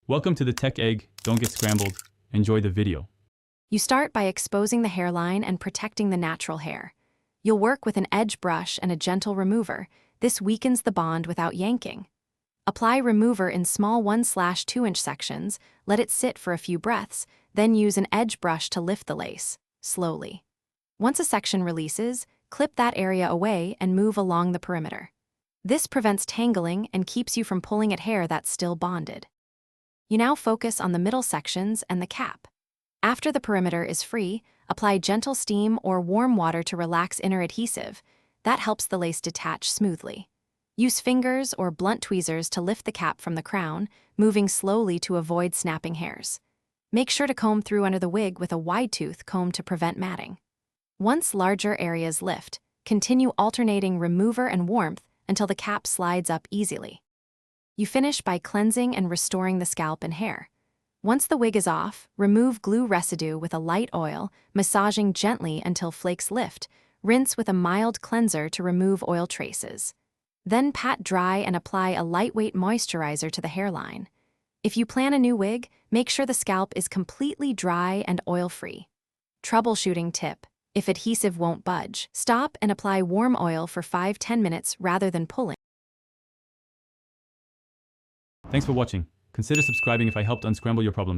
Welcome to the Tech Egg. Don't get scrambled. Enjoy the video. You start by exposing the hairline and protecting the natural hair. You'll work with an edge brush and a gentle remover. This weakens the bond without yanking. Apply remover in small 1/2-inch sections, let it sit for a few breaths, then use an edge brush to lift the lace, slowly. Once a section releases, clip that area away and move along the perimeter. This prevents tangling and keeps you from pulling at hair that's still bonded. You now focus on the middle sections and the cap. After the perimeter is free, apply gentle steam or warm water to relax inner adhesive. That helps the lace detach smoothly. Use fingers or blunt tweezers to lift the cap from the crown, moving slowly to avoid snapping hairs. Make sure to comb through under the wig with a wide-tooth comb to prevent matting. Once larger areas lift, continue alternating remover and warmth until the cap slides up easily. You finish by cleansing and restoring the scalp and hair. Once the wig is off, remove glue residue with a light oil, massaging gently until flakes lift. Rinse with a mild cleanser to remove oil traces. Then pat dry and apply a lightweight moisturizer to the hairline. If you plan a new wig, make sure the scalp is completely dry and oil-free. Troubleshooting tip: if adhesive won't budge, stop and apply warm oil for 5-10 minutes rather than pulling. Thanks for watching. Consider subscribing if I helped unscramble your problems.